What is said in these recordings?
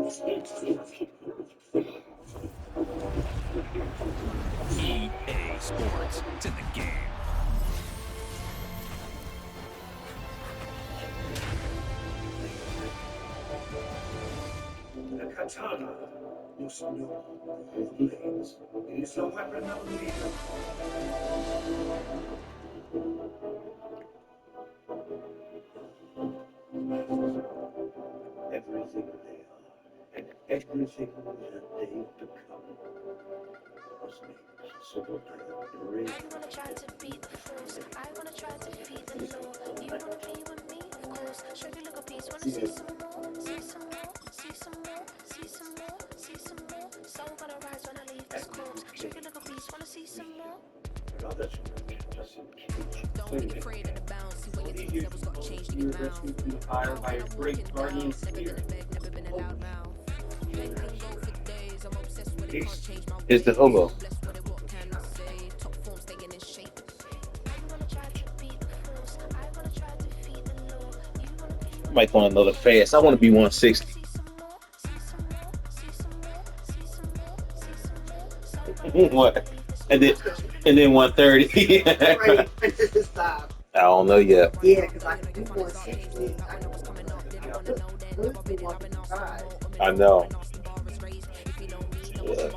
EA Sports. It's in the game. The katana, no senor, with blades. It is the weapon of leader. Everything they are, and everything that they've become, was made possible by the brain. I wanna try to beat the force. I wanna try to feed the law. You wanna play with me, of course. Show you look a piece. Wanna see some more? See some more? See some more? See some more? See some more? Soul gonna rise when I leave this corpse. Show you look a piece. Wanna see some more? Others just Don't be afraid of the bounce. See what your team levels got changed to You get were bound. rescued from the fire by your great guardian Never been spirit. a beg, never been a loud mouth. Let them go for days. I'm obsessed with it. Can't change my Here's the ways. hobo. So blessed with it. What can I say? Top form staying in shape. I wanna try to beat the force. I wanna try to feed the law. You wanna play with me? Might want another fast. I want to be 160. See some more? See some more? See some more? See some more? See some more? Soul gonna What? And then 130. Right, stop. I don't know yet. Yeah, because I can do 160. I can I know. Yeah.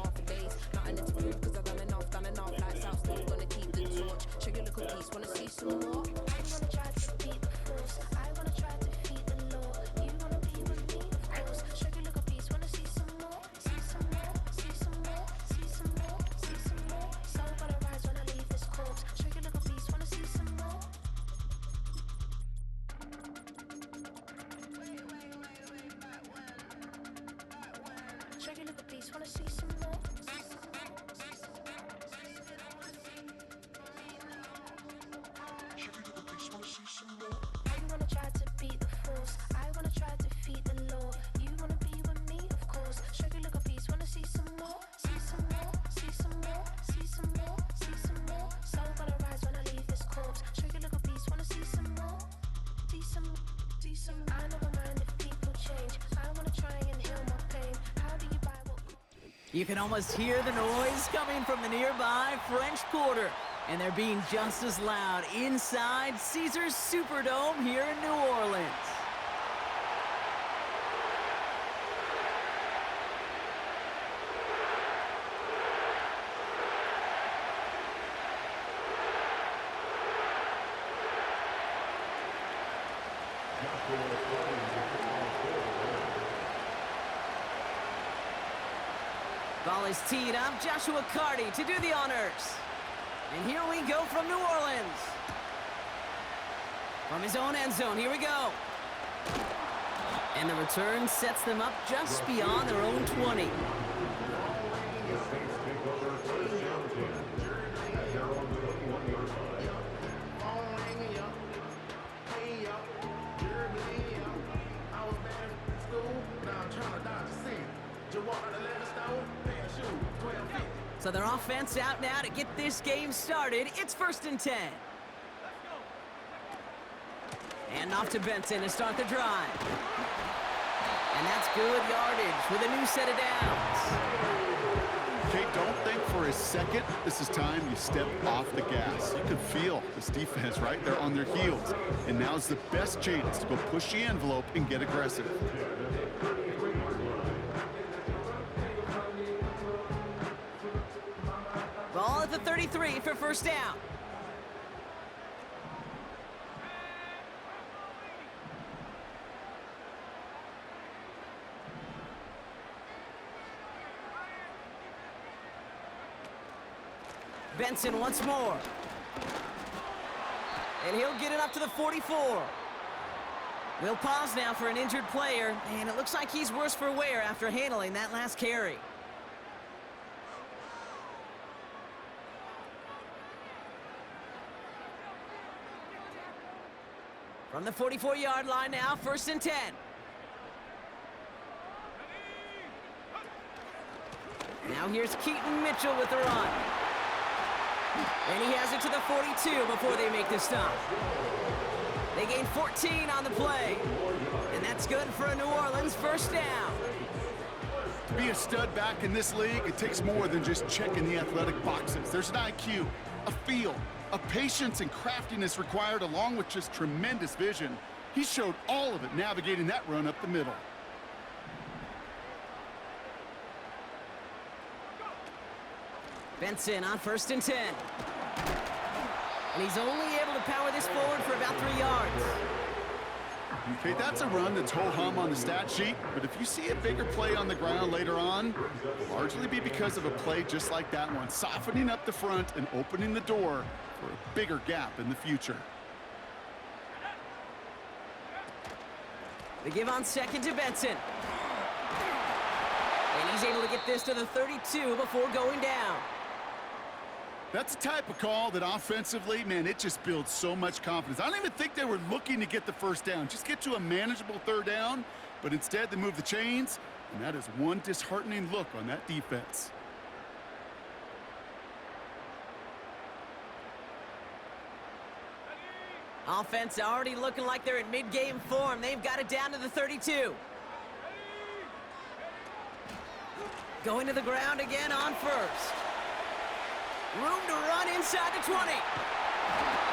I wanna try to beat the force. I wanna try to feed the law. You wanna be with me, of course. Show you look a piece. Wanna see some more? See some more? See some more? See some more? See some more? Soul gonna rise when I leave this corpse. Show you look a piece. Wanna see some more? Show you look a piece. Wanna see some more? I wanna try to beat the force. I wanna try to feed the law. You wanna be with me, of course. Show you look a piece. Wanna see some more? See some more? See some more? See some more? See some more? Soul gonna rise when I leave this corpse. Show you look a piece. Wanna see some more? See some. See some. I never mind if people change. I wanna try and heal my pain. How do you buy what? You can almost hear the noise coming from the nearby French Quarter. And they're being just as loud inside Caesars Superdome here in New Orleans. Ball is teed up. Joshua Carty to do the honors. And here we go from New Orleans. From his own end zone, here we go. And the return sets them up just beyond their own 20. So their offense out now to get this game started. It's 1st and 10. And off to Benson to start the drive. And that's good yardage with a new set of downs. Okay, don't think for a second this is time you step off the gas. You can feel this defense right there on their heels. And now's the best chance to go push the envelope and get aggressive. Ball at the 33 for first down. Benson once more. And he'll get it up to the 44. We'll pause now for an injured player, and it looks like he's worse for wear after handling that last carry. From the 44-yard line now, 1st and 10. Now here's Keaton Mitchell with the run. And he has it to the 42 before they make the stop. They gain 14 on the play. And that's good for a New Orleans first down. be a stud back in this league, it takes more than just checking the athletic boxes. There's an IQ, a feel, a patience and craftiness required, along with just tremendous vision. He showed all of it navigating that run up the middle. Benson on 1st and 10. And he's only able to power this forward for about 3 yards. Okay, that's a run that's ho-hum on the stat sheet, but if you see a bigger play on the ground later on, it'll largely be because of a play just like that one, softening up the front and opening the door for a bigger gap in the future. They give on 2nd to Benson. And he's able to get this to the 32 before going down. That's the type of call that offensively, man, it just builds so much confidence. I don't even think they were looking to get the first down. Just get to a manageable 3rd down, but instead they move the chains, and that is one disheartening look on that defense. Offense already looking like they're in mid-game form. They've got it down to the 32. Going to the ground again on 1st. Room to run inside the 20.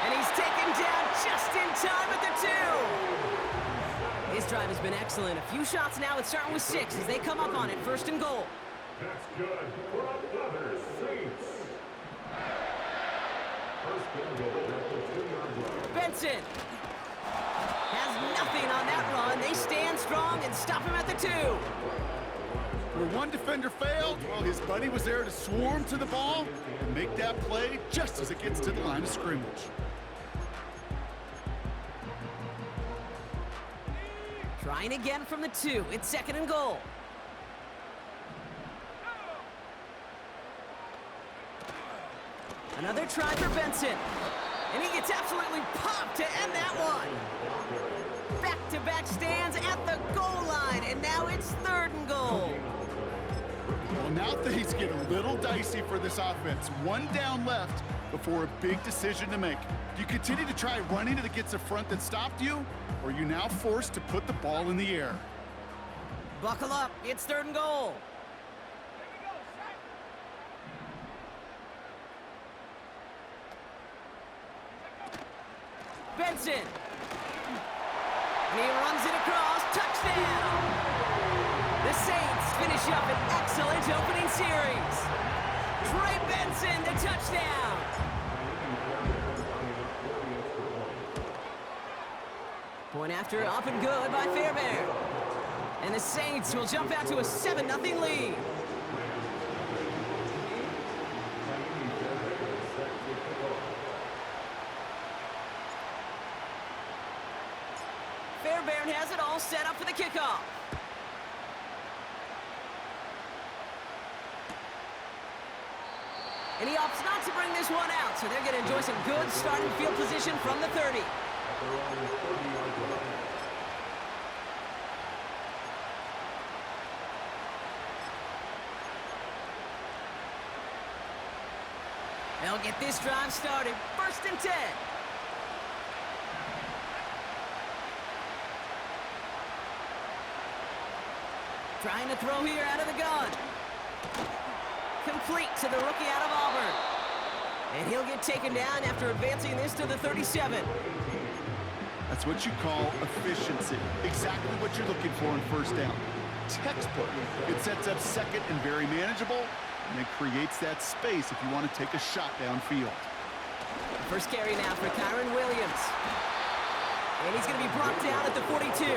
And he's taken down just in time at the 2. His drive has been excellent. A few shots now. It's starting with 6 as they come up on it. 1st and goal. That's good for another Saints. 1st and goal at the 2-yard line. Benson has nothing on that run. They stand strong and stop him at the 2. Where one defender failed, well, his buddy was there to swarm to the ball and make that play just as it gets to the line of scrimmage. Trying again from the 2. It's 2nd and goal. Another try for Benson. And he gets absolutely popped to end that one. Back-to-back stands at the goal line, and now it's 3rd and goal. Well, now things get a little dicey for this offense. 1 down left before a big decision to make. Do you continue to try running it against a front that stopped you, or are you now forced to put the ball in the air? Buckle up, it's 3rd and goal. Benson. And he runs it across, touchdown! The Saints finish up an excellent opening series. Trey Benson, the touchdown! Point after, up and good by Fairbairn. And the Saints will jump out to a 7-0 lead. Fairbairn has it all set up for the kickoff. And he opts not to bring this one out, so they're going to enjoy some good starting field position from the 30. They'll get this drive started. 1st and 10. Trying to throw here out of the gun. Complete to the rookie out of Auburn. And he'll get taken down after advancing this to the 37. That's what you call efficiency. Exactly what you're looking for in 1st down. Textbook. It sets up 2nd and very manageable, and it creates that space if you want to take a shot downfield. First carry now for Kyron Williams. And he's going to be brought down at the 42.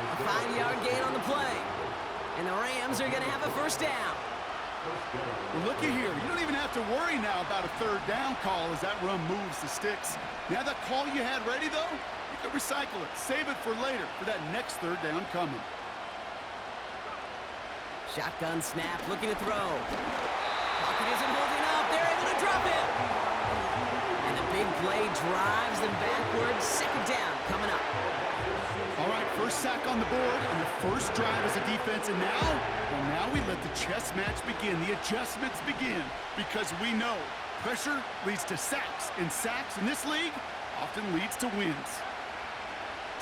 A 5-yard gain on the play. And the Rams are going to have a 1st down. Well, looky here. You don't even have to worry now about a 3rd down call as that run moves the sticks. Now that call you had ready, though, you can recycle it. Save it for later for that next 3rd down coming. Shotgun snap, looking to throw. Pocket isn't holding up. They're able to drop it. And the big play drives them backwards. 2nd down coming up. All right, 1st sack on the board on the 1st drive as a defense, and now we let the chess match begin, the adjustments begin, because we know pressure leads to sacks, and sacks in this league often leads to wins.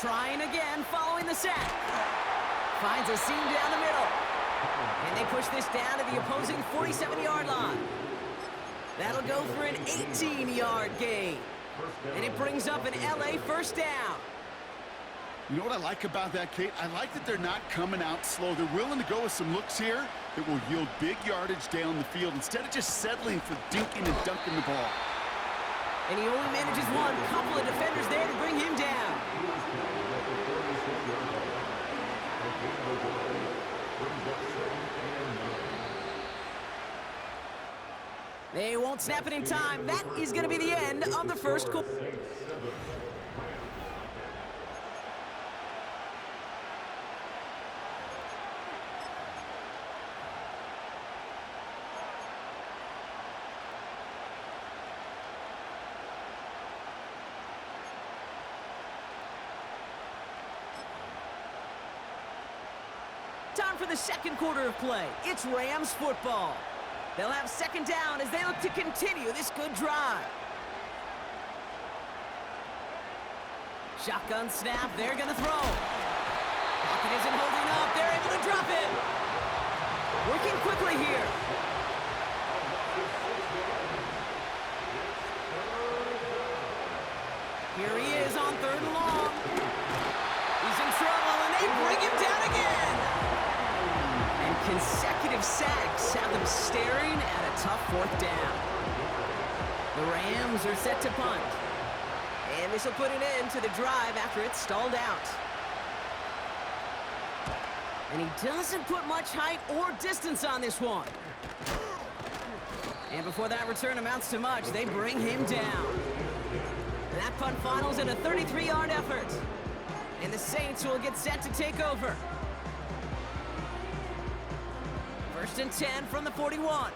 Trying again following the sack. Finds a seam down the middle. And they push this down to the opposing 47-yard line. That'll go for an 18-yard gain. And it brings up an LA first down. You know what I like about that, Kate? I like that they're not coming out slow. They're willing to go with some looks here that will yield big yardage down the field instead of just settling for dinking and dunking the ball. And he only manages one. Couple of defenders there to bring him down. They won't snap it in time. That is going to be the end of the first quarter. Time for the second quarter of play. It's Rams football. They'll have second down as they look to continue this good drive. Shotgun snap. They're going to throw. Pocket isn't holding up. They're able to drop it. Working quickly here. Here he is on third and long. He's in trouble, and they bring him down again. And consecutive sacks have them staring at a tough fourth down. The Rams are set to punt. And this will put an end to the drive after it's stalled out. And he doesn't put much height or distance on this one. And before that return amounts to much, they bring him down. That punt finals in a 33-yard effort. And the Saints will get set to take over. First and 10 from the 41.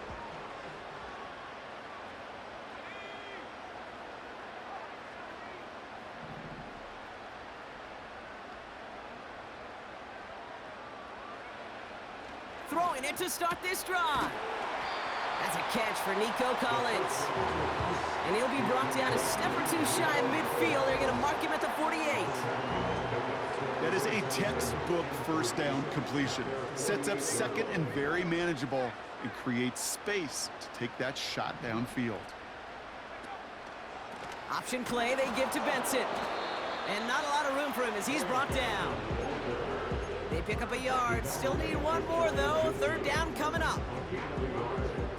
Throwing it to start this drive. That's a catch for Nico Collins. And he'll be brought down a step or two shy of midfield. They're going to mark him at the 48. That is a textbook first down completion. Sets up second and very manageable and creates space to take that shot downfield. Option play they give to Benson. And not a lot of room for him as he's brought down. They pick up a yard. Still need one more, though. Third down coming up.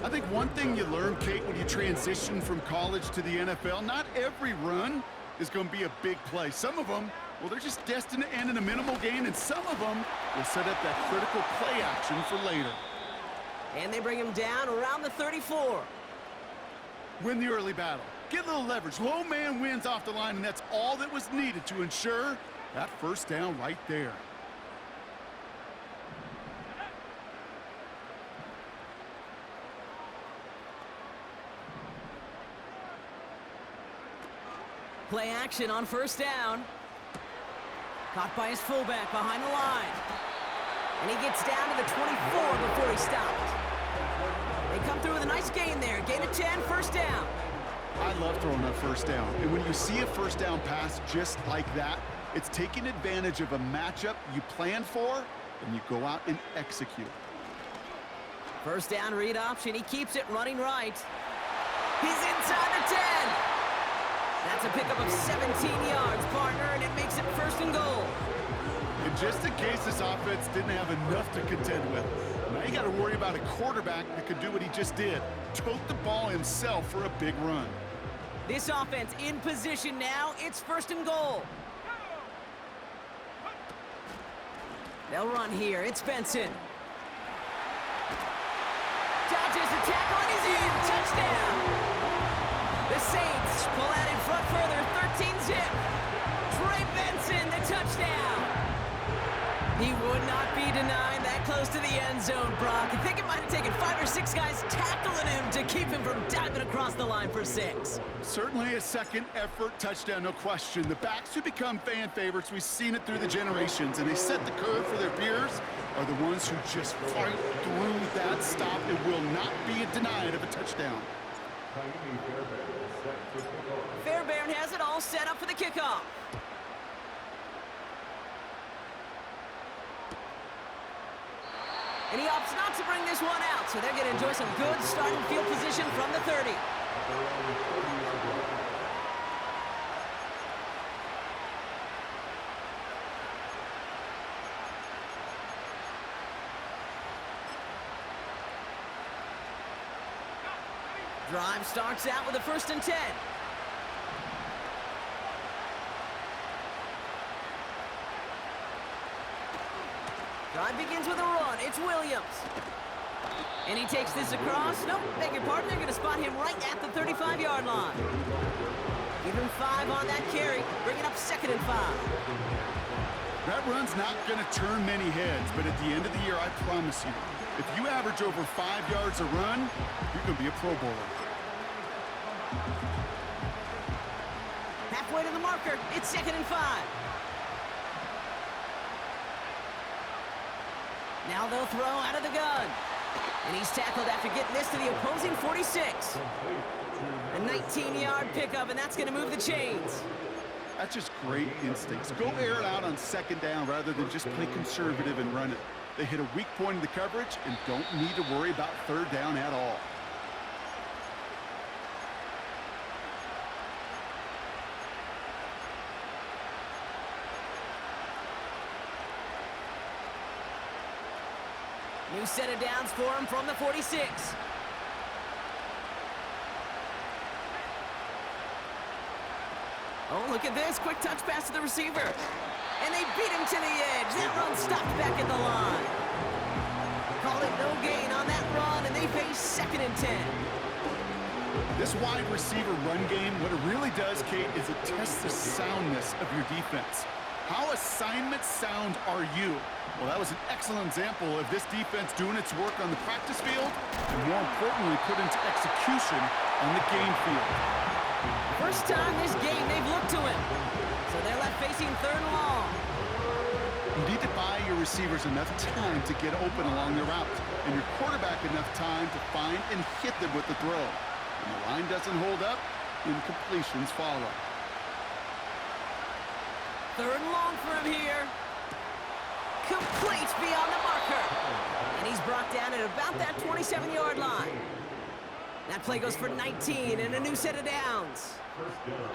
I think one thing you learn, Kate, when you transition from college to the NFL, not every run is going to be a big play. Some of them, well, they're just destined to end in a minimal gain, and some of them will set up that critical play action for later. And they bring him down around the 34. Win the early battle. Get a little leverage. Low man wins off the line, and that's all that was needed to ensure that first down right there. Play action on first down. Caught by his fullback behind the line. And he gets down to the 24 before he stopped. They come through with a nice gain there. Gain of 10, first down. I love throwing a first down. And when you see a first down pass just like that, it's taking advantage of a matchup you planned for, and you go out and execute. First down read option. He keeps it running right. He's inside the 10. That's a pickup of 17 yards, partner, and it makes it first and goal. And just in case this offense didn't have enough to contend with, now you got to worry about a quarterback that could do what he just did, tote the ball himself for a big run. This offense in position now. It's first and goal. They'll run here. It's Benson. Dodges the tackle, and he's in. Touchdown. The Saints pull out in front further, 13-zip. Trey Benson, the touchdown. He would not be denied that close to the end zone, Brock. I think it might have taken 5 or 6 guys tackling him to keep him from diving across the line for 6. Certainly a second effort touchdown, no question. The backs who become fan favorites, we've seen it through the generations, and they set the curve for their peers, are the ones who just fight through that stop and will not be denied of a touchdown. Fairbairn has it all set up for the kickoff. And he opts not to bring this one out, so they're going to enjoy some good starting field position from the 30. Drive starts out with a 1st and 10. Drive begins with a run. It's Williams. And he takes this across. Nope, beg your pardon. They're going to spot him right at the 35-yard line. Give him 5 on that carry. Bring it up 2nd and 5. That run's not going to turn many heads, but at the end of the year, I promise you, if you average over 5 yards a run, you're going to be a Pro Bowler. Halfway to the marker. It's 2nd and 5. Now they'll throw out of the gun. And he's tackled after getting this to the opposing 46. A 19-yard pickup, and that's going to move the chains. That's just great instincts. Go air it out on 2nd down rather than just play conservative and run it. They hit a weak point in the coverage and don't need to worry about 3rd down at all. New set of downs for him from the 46. Oh, look at this. Quick touch pass to the receiver. And they beat him to the edge. That run stopped back at the line. Called it no gain on that run, and they face 2nd and 10. This wide receiver run game, what it really does, Kate, is it tests the soundness of your defense. How assignment sound are you? Well, that was an excellent example of this defense doing its work on the practice field and, more importantly, put into execution on the game field. First time this game they've looked to him. So they're left facing 3rd and long. You need to buy your receivers enough time to get open along their route, and your quarterback enough time to find and hit them with the throw. When the line doesn't hold up, incompletions follow. 3rd and long for him here. Complete beyond the marker. And he's brought down at about that 27-yard line. That play goes for 19 and a new set of downs.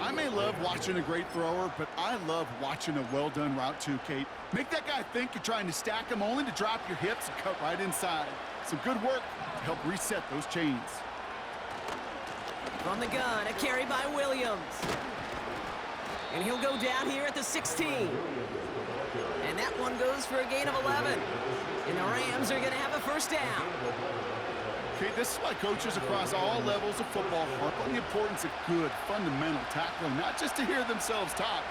I may love watching a great thrower, but I love watching a well-done route too, Kate. Make that guy think you're trying to stack him only to drop your hips and cut right inside. Some good work to help reset those chains. From the gun, a carry by Williams. And he'll go down here at the 16. And that one goes for a gain of 11. And the Rams are going to have a 1st down. Okay, this is why coaches across all levels of football harp on the importance of good, fundamental tackling, not just to hear themselves talk.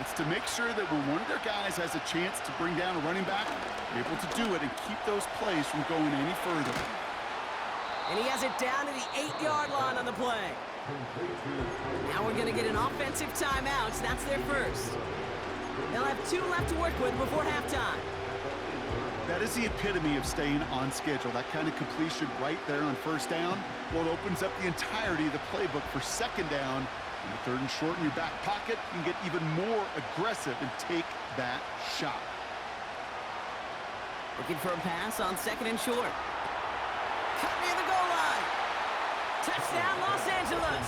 It's to make sure that when one of their guys has a chance to bring down a running back, they're able to do it and keep those plays from going any further. And he has it down to the 8-yard line on the play. Now we're going to get an offensive timeout. That's their first. They'll have 2 left to work with before halftime. That is the epitome of staying on schedule. That kind of completion right there on 1st down, well, it opens up the entirety of the playbook for 2nd down. And the 3rd and short in your back pocket, you can get even more aggressive and take that shot. Looking for a pass on 2nd and short. Cut near the goal line. Touchdown, Los Angeles.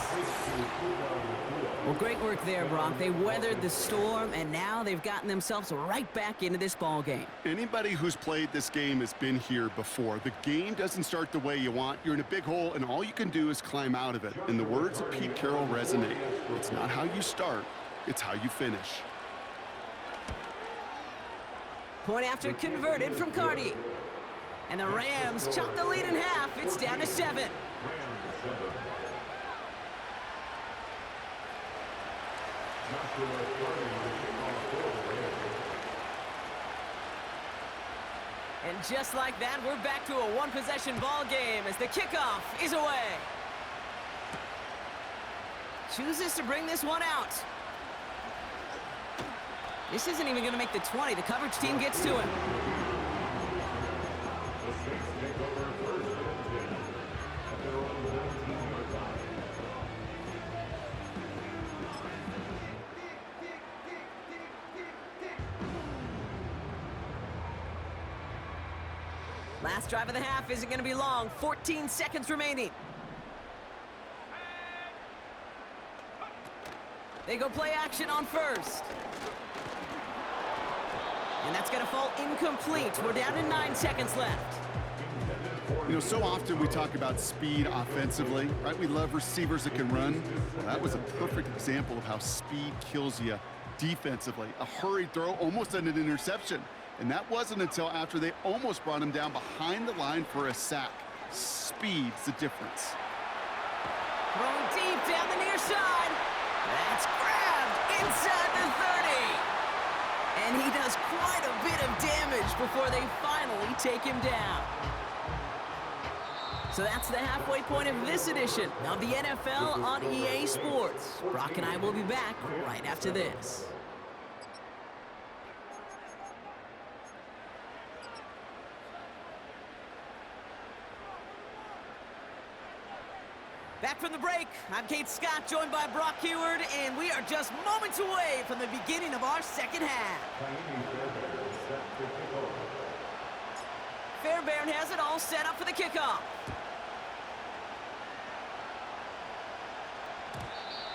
Well, great work there, Brock. They weathered the storm, and now they've gotten themselves right back into this ball game. Anybody who's played this game has been here before. The game doesn't start the way you want. You're in a big hole, and all you can do is climb out of it. And the words of Pete Carroll resonate. It's not how you start, it's how you finish. Point after converted from Cardi. And the Rams chop the lead in half. It's down to 7. And just like that, we're back to a 1-possession ball game as the kickoff is away. Chooses to bring this one out. This isn't even going to make the 20. The coverage team gets to him. Last drive of the half isn't going to be long. 14 seconds remaining. They go play action on first. And that's going to fall incomplete. We're down to 9 seconds left. You know, so often we talk about speed offensively, right? We love receivers that can run. Well, that was a perfect example of how speed kills you defensively. A hurried throw, almost an interception. And that wasn't until after they almost brought him down behind the line for a sack. Speed's the difference. Throwing deep down the near side. That's grabbed inside the 30. And he does quite a bit of damage before they finally take him down. So that's the halfway point of this edition of the NFL on EA Sports. Brock and I will be back right after this. Back from the break, I'm Kate Scott, joined by Brock Heward, and we are just moments away from the beginning of our second half. Fairbairn has it all set up for the kickoff.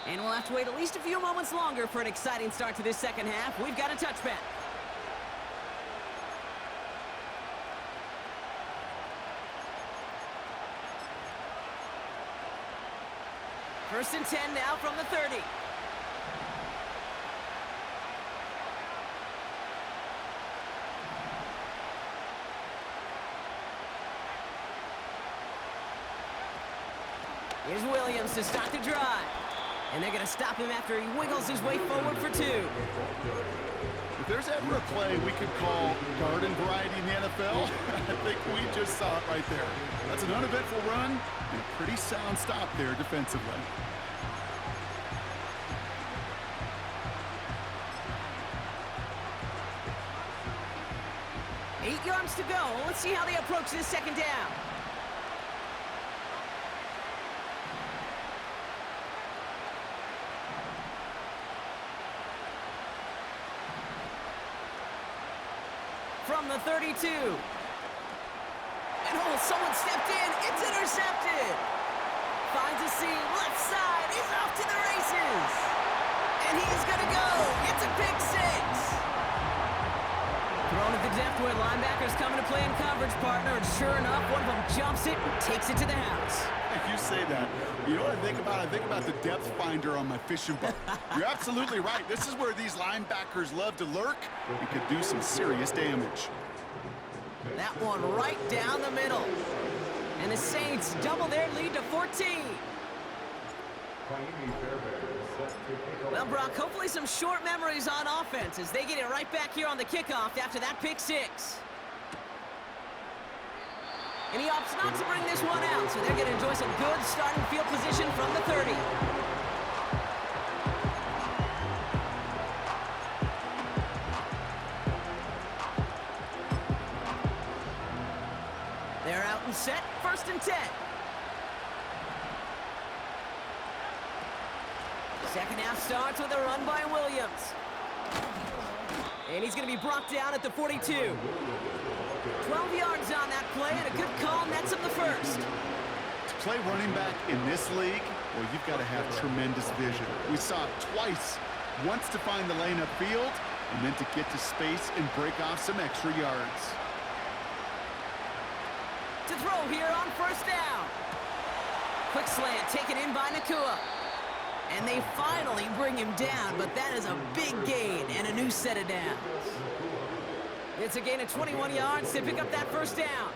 And we'll have to wait at least a few moments longer for an exciting start to this second half. We've got a touchback. First and 10 now from the 30. Here's Williams to start the drive. And they're going to stop him after he wiggles his way forward for 2. If there's ever a play we could call garden variety in the NFL, I think we just saw it right there. That's an uneventful run and a pretty sound stop there defensively. Eight yards to go. Let's see how they approach this second down. From the 32. And oh, someone stepped in. It's intercepted. Finds a seam. Left side. He's off to the races. And he's going to go. It's a pick 6. Thrown at the depth where linebackers coming to play in coverage, partner. And sure enough, one of them jumps it and takes it to the house. If you say that, you know what I think about? I think about the depth finder on my fishing boat. You're absolutely right. This is where these linebackers love to lurk and could do some serious damage. That one right down the middle. And the Saints double their lead to 14. Well, Brock, hopefully some short memories on offense as they get it right back here on the kickoff after that pick 6. And he opts not to bring this one out, so they're going to enjoy some good starting field position from the 30. They're out and set, first and 10. Second half starts with a run by Williams. And he's going to be brought down at the 42. 12 yards on that play, and a good call nets him the first. To play running back in this league, well, you've got to have tremendous vision. We saw it twice. Once to find the lane upfield, and then to get to space and break off some extra yards. To throw here on first down. Quick slant taken in by Nakua. And they finally bring him down, but that is a big gain and a new set of downs. It's a gain of 21 yards to pick up that first down.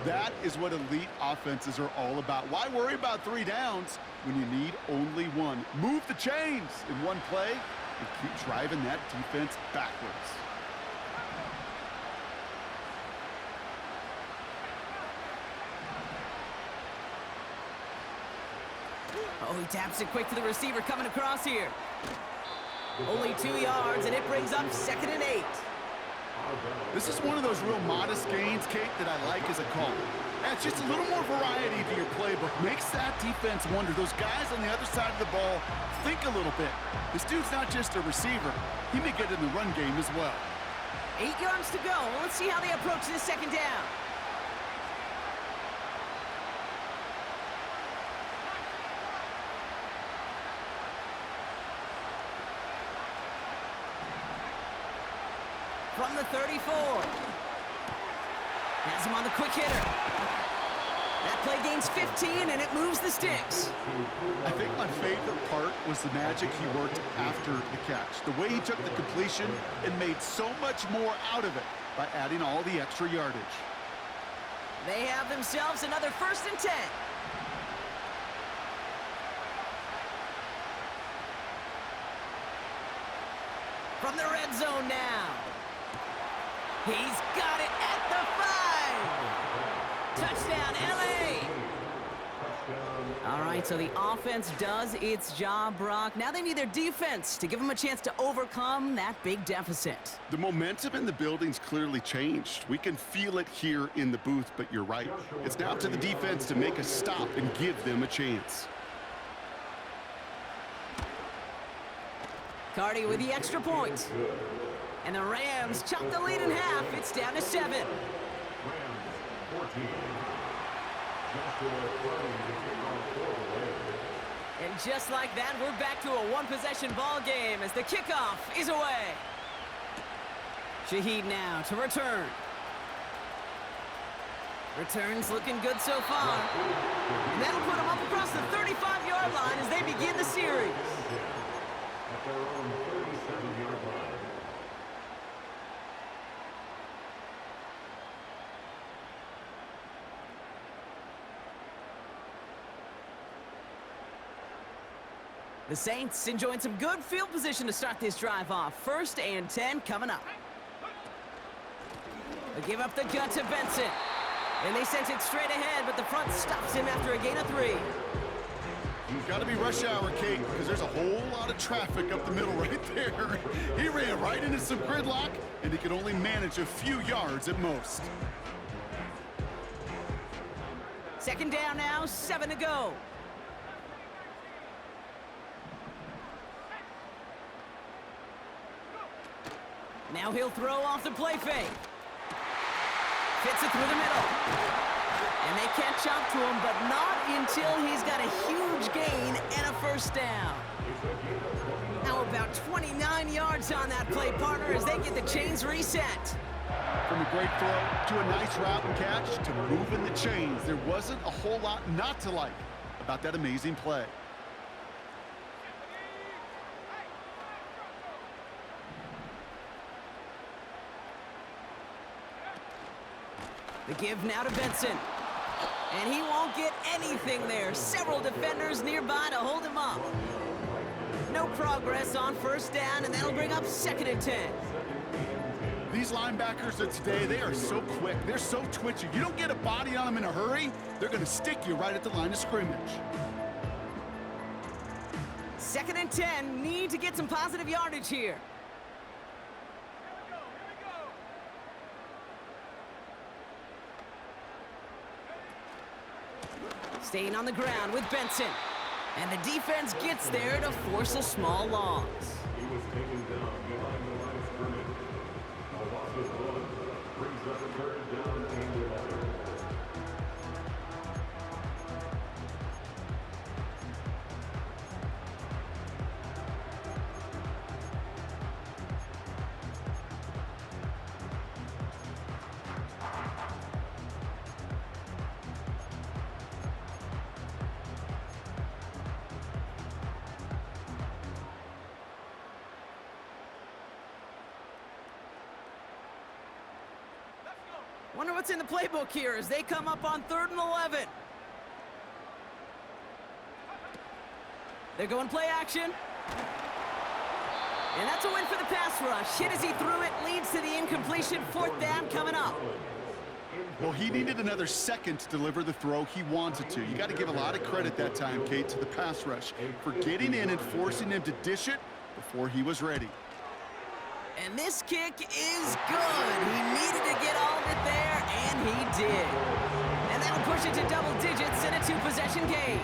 That is what elite offenses are all about. Why worry about 3 downs when you need only 1? Move the chains in one play and keep driving that defense backwards. Oh, he taps it quick to the receiver coming across here. Only 2 yards, and it brings up second and 8. This is one of those real modest gains, Kate, that I like as a call. It's just a little more variety to your playbook. Makes that defense wonder. Those guys on the other side of the ball think a little bit. This dude's not just a receiver. He may get in the run game as well. 8 yards to go. Let's see how they approach this second down. From the 34. Has him on the quick hitter. That play gains 15, and it moves the sticks. I think my favorite part was the magic he worked after the catch. The way he took the completion and made so much more out of it by adding all the extra yardage. They have themselves another 1st and 10. From the red zone now. He's got it at the 5. Touchdown, LA. All right, so the offense does its job, Brock. Now they need their defense to give them a chance to overcome that big deficit. The momentum in the building's clearly changed. We can feel it here in the booth, but you're right. It's now up to the defense to make a stop and give them a chance. Cardi with the extra point. And the Rams chop the lead in half. It's down to 7. Rams 14. Joshua Clowney to kick off for the Rams. And just like that, we're back to a one-possession ball game as the kickoff is away. Shaheed now to return. Returns looking good so far. And that'll put him up across the 35-yard line as they begin the series. At their own 37-yard line. The Saints enjoying some good field position to start this drive off. 1st and 10 coming up. They give up the gut to Benson. And they sent it straight ahead, but the front stops him after a gain of 3. You've got to be rush hour, Kate, because there's a whole lot of traffic up the middle right there. He ran right into some gridlock, and he could only manage a few yards at most. 2nd down now, 7 to go. Now he'll throw off the play fake. Fits it through the middle. And they catch up to him, but not until he's got a huge gain and a 1st down. How about 29 yards on that play, partner, as they get the chains reset. From a great throw to a nice route and catch to moving the chains, there wasn't a whole lot not to like about that amazing play. The give now to Benson. And he won't get anything there. Several defenders nearby to hold him up. No progress on 1st down, and that'll bring up 2nd and 10. These linebackers of today, they are so quick. They're so twitchy. You don't get a body on them in a hurry, they're going to stick you right at the line of scrimmage. 2nd and 10, need to get some positive yardage here. Staying on the ground with Benson. And the defense gets there to force a small loss. He was taken down behind the line of scrimmage. A loss of 1 brings up a 3rd down and 11. Wonder what's in the playbook here as they come up on 3rd and 11. They're going play action. And that's a win for the pass rush. Hit as he threw it, leads to the incompletion. 4th down coming up. Well, he needed another second to deliver the throw he wanted to. You got to give a lot of credit that time, Kate, to the pass rush for getting in and forcing him to dish it before he was ready. And this kick is good. He needed to get all of it there, and he did. And that'll push it to double digits in a 2-possession game.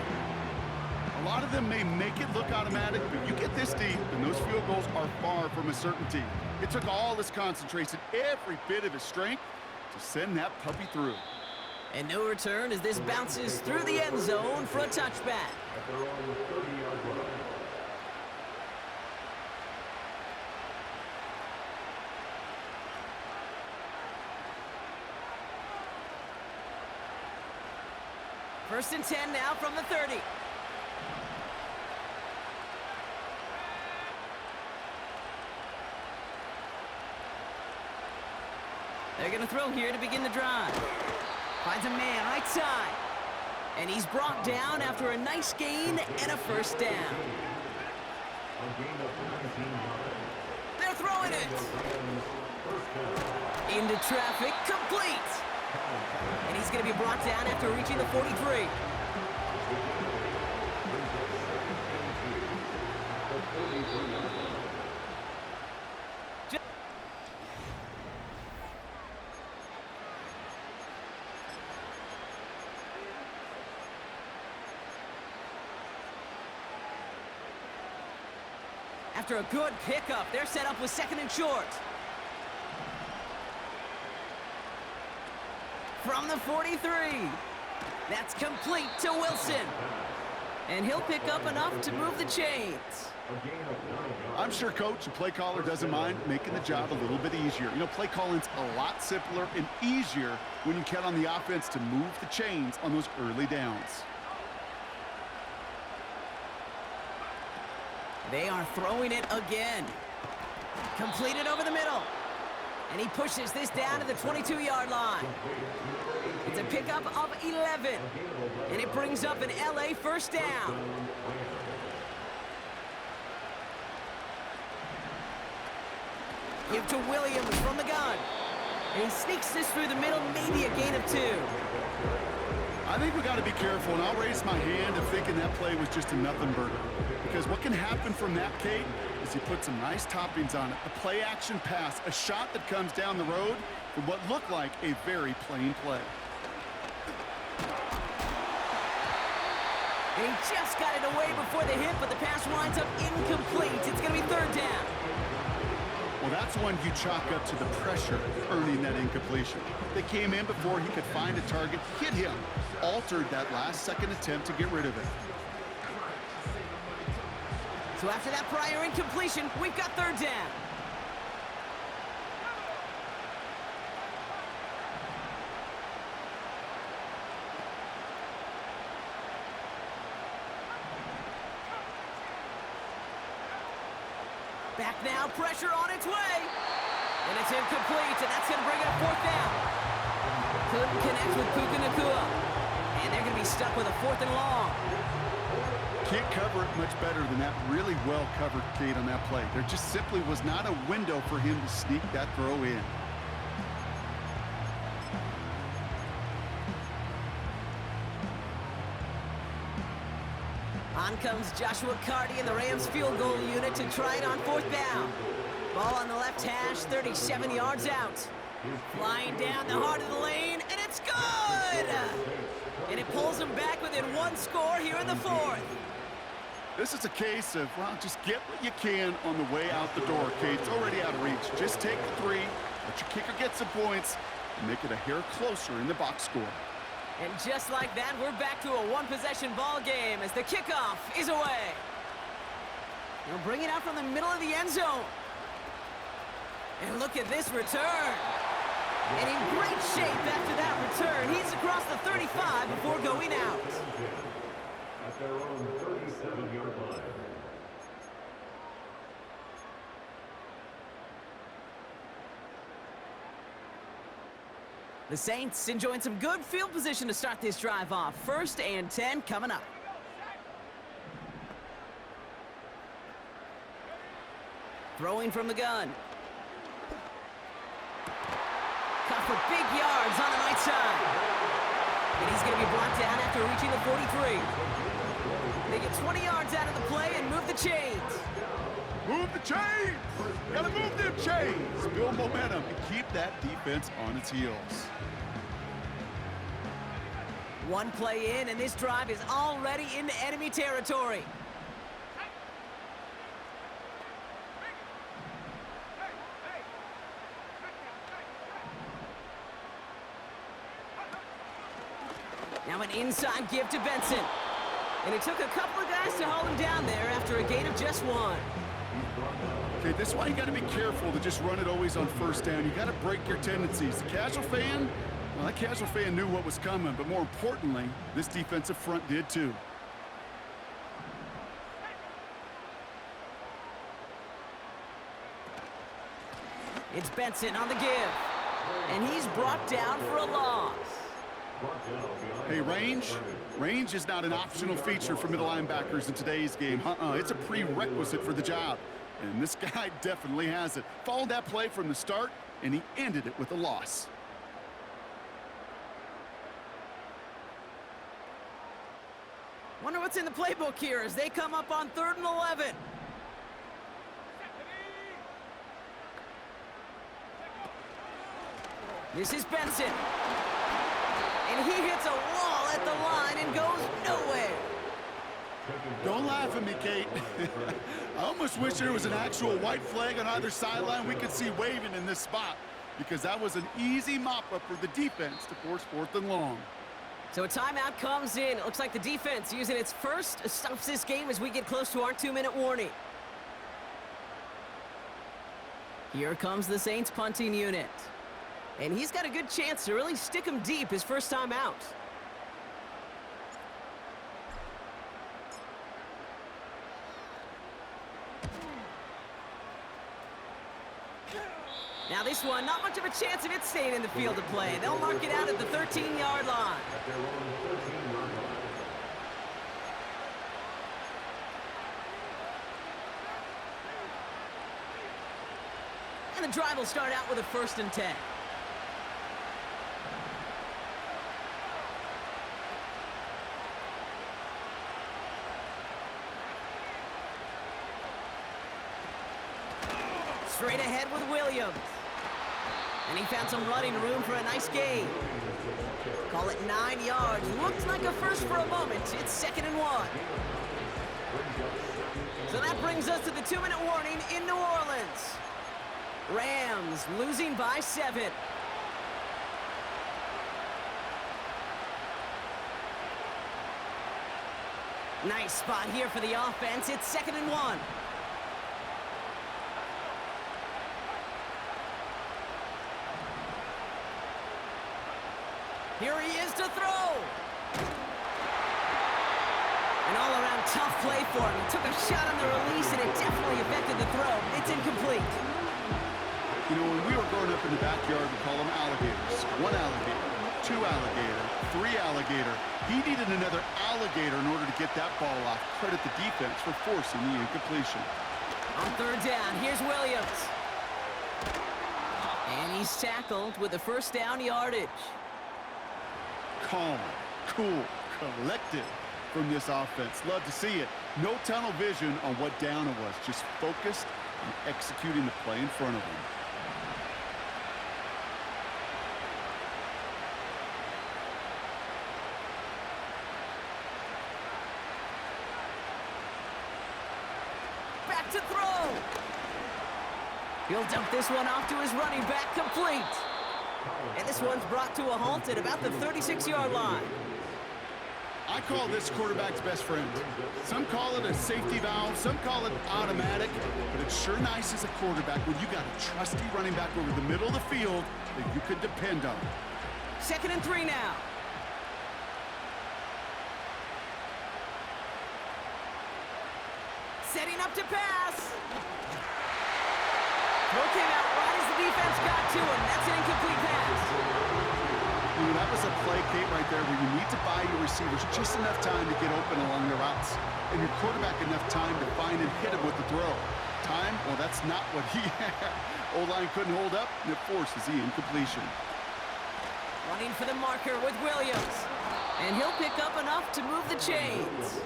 A lot of them may make it look automatic, but you get this deep, and those field goals are far from a certainty. It took all his concentration, every bit of his strength, to send that puppy through. And no return as this bounces through the end zone for a touchback. At their own 30-yard line. First and 10 now from the 30. They're going to throw here to begin the drive. Finds a man right side. And he's brought down after a nice gain and a first down. A gain of 19 yards. They're throwing it. Into traffic, complete. And he's going to be brought down after reaching the 43. After a good pickup, they're set up with second and short. From the 43. That's complete to Wilson. And he'll pick up enough to move the chains. I'm sure coach and play caller doesn't mind making the job a little bit easier. You know, play calling's a lot simpler and easier when you count on the offense to move the chains on those early downs. They are throwing it again. Completed over the middle. And he pushes this down to the 22-yard line. It's a pickup of 11. And it brings up an LA first down. Give to Williams from the gun. And he sneaks this through the middle, maybe a gain of 2. I think we got to be careful, and I'll raise my hand of thinking that play was just a nothing burger. Because what can happen from that, Kate, is he put some nice toppings on it. A play-action pass, a shot that comes down the road from what looked like a very plain play. And he just got it away before the hit, but the pass winds up incomplete. It's going to be third down. Well, that's one you chalk up to the pressure earning that incompletion. They came in before he could find a target, hit him, altered that last-second attempt to get rid of it. So after that prior incompletion, we've got third down. Back now, pressure on its way. And it's incomplete, and that's going to bring it up fourth down. Couldn't connect with Puka Nacua. And they're going to be stuck with a fourth and long. Can't cover it much better than that. Really well covered, Kate, on that play. There just simply was not a window for him to sneak that throw in. On comes Joshua Carty and the Rams field goal unit to try it on fourth down. Ball on the left hash, 37 yards out. Flying down the heart of the lane, and it's good! And it pulls them back within one score here in the fourth. This is a case of, well, just get what you can on the way out the door, Kate. It's already out of reach. Just take the 3, let your kicker get some points, and make it a hair closer in the box score. And just like that, we're back to a one-possession ball game as the kickoff is away. They'll bring it out from the middle of the end zone. And look at this return. And in great shape after that return. He's across the 35 before going out. At their own 37-yard line. The Saints enjoying some good field position to start this drive off. First and 10 coming up. Throwing from the gun. Caught for big yards on the right side. And he's going to be brought down after reaching the 43. They get 20 yards out of the play and move the chains. Move the chains! Gotta move them chains! Build momentum and keep that defense on its heels. One play in, and this drive is already into enemy territory. Now an inside give to Benson. And it took a couple of guys to hold him down there after a gain of just one. Okay, this is why you got to be careful to just run it always on first down. You got to break your tendencies. The casual fan, well, that casual fan knew what was coming, but more importantly, this defensive front did too. It's Benson on the give. And he's brought down for a loss. Hey, range is not an optional feature for middle linebackers in today's game. It's a prerequisite for the job. And this guy definitely has it. Followed that play from the start, and he ended it with a loss. Wonder what's in the playbook here as they come up on 3rd and 11. This is Benson. And he hits a wall at the line and goes nowhere. Don't laugh at me, Kate. I almost wish there was an actual white flag on either sideline we could see waving in this spot, because that was an easy mop-up for the defense to force 4th and long. So a timeout comes in. It looks like the defense using its first stops this game as we get close to our 2-minute warning. Here comes the Saints punting unit. And he's got a good chance to really stick him deep his first time out. Now this one, not much of a chance of it staying in the field of play. They'll mark it out at the 13-yard line. And the drive will start out with a 1st and 10. Straight ahead with Williams. And he found some running room for a nice gain. Call it 9 yards. Looked like a first for a moment. It's 2nd and 1. So that brings us to the 2-minute warning in New Orleans. Rams losing by 7. Nice spot here for the offense. It's 2nd and 1. Here he is to throw. An all-around tough play for him. He took a shot on the release, and it definitely affected the throw. It's incomplete. You know, when we were growing up in the backyard, we call them alligators. 1 alligator, 2 alligator, 3 alligator. He needed another alligator in order to get that ball off. Credit the defense for forcing the incompletion. On 3rd down, here's Williams. And he's tackled with the 1st down yardage. Calm, cool, collected from this offense. Love to see it. No tunnel vision on what down it was. Just focused on executing the play in front of them. Back to throw. He'll dump this one off to his running back, complete. And this one's brought to a halt at about the 36-yard line. I call this quarterback's best friend. Some call it a safety valve, some call it automatic, but it's sure nice as a quarterback when you got a trusty running back over the middle of the field that you could depend on. 2nd and 3 now. Setting up to pass. Throw came out right as the defense got to him. That's an incomplete pass. You know, that was a play, Kate, right there where you need to buy your receivers just enough time to get open along the routes. And your quarterback enough time to find and hit him with the throw. Time? Well, that's not what he had. O-line couldn't hold up, and it forces the incompletion. Running for the marker with Williams. And he'll pick up enough to move the chains.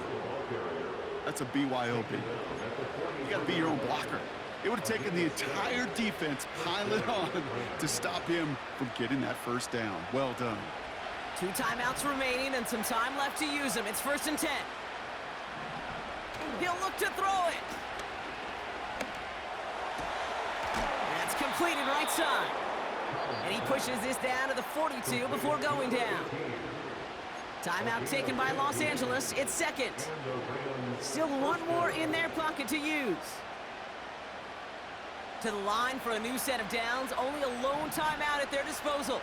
That's a BYOB. You got to be your own blocker. It would have taken the entire defense piled on to stop him from getting that 1st down. Well done. 2 timeouts remaining and some time left to use them. It's 1st and 10. He'll look to throw it. That's completed right side. And he pushes this down to the 42 before going down. Timeout taken by Los Angeles. It's 2nd. Still 1 more in their pocket to use. To the line for a new set of downs. Only a lone timeout at their disposal.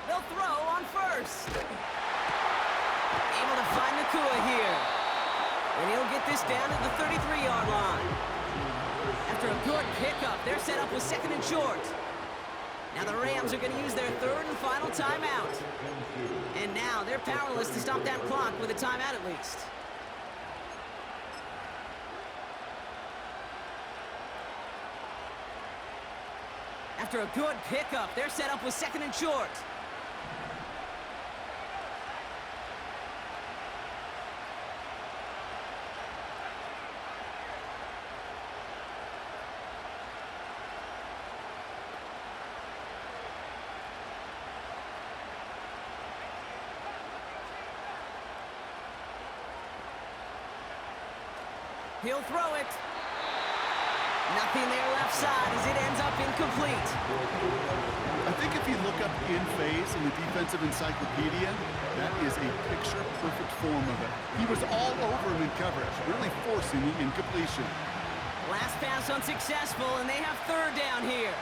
They'll throw on 1st. Able to find Nakua here. And he'll get this down to the 33-yard line. After a good pickup, they're set up with 2nd and short. Now the Rams are going to use their 3rd and final timeout. And now they're powerless to stop that clock with a timeout at least. After a good pickup, they're set up with 2nd and short. He'll throw it. Nothing there left side as it ends up incomplete. I think if you look up in phase in the defensive encyclopedia, that is a picture-perfect form of it. He was all over him in coverage, really forcing the incompletion. Last pass unsuccessful, and they have 3rd down here.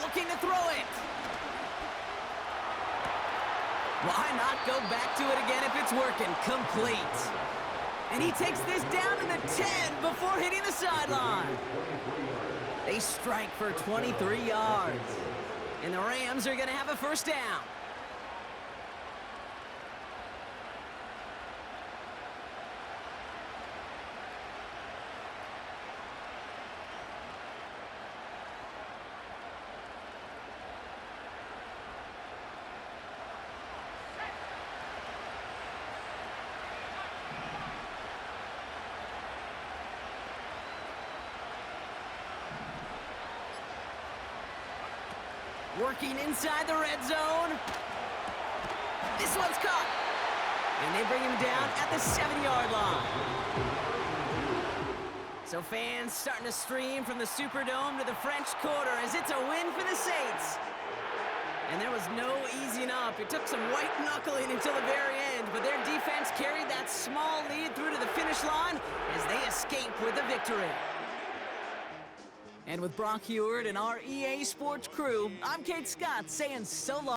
Looking to throw it. Why not go back to it again if it's working? Complete. And he takes this down to the 10 before hitting the sideline. They strike for 23 yards. And the Rams are going to have a 1st down. Working inside the red zone. This one's caught. And they bring him down at the 7-yard line. So fans starting to stream from the Superdome to the French Quarter as it's a win for the Saints. And there was no easing up. It took some white knuckling until the very end, but their defense carried that small lead through to the finish line as they escape with the victory. And with Brock Heward and our EA Sports crew, I'm Kate Scott saying so long.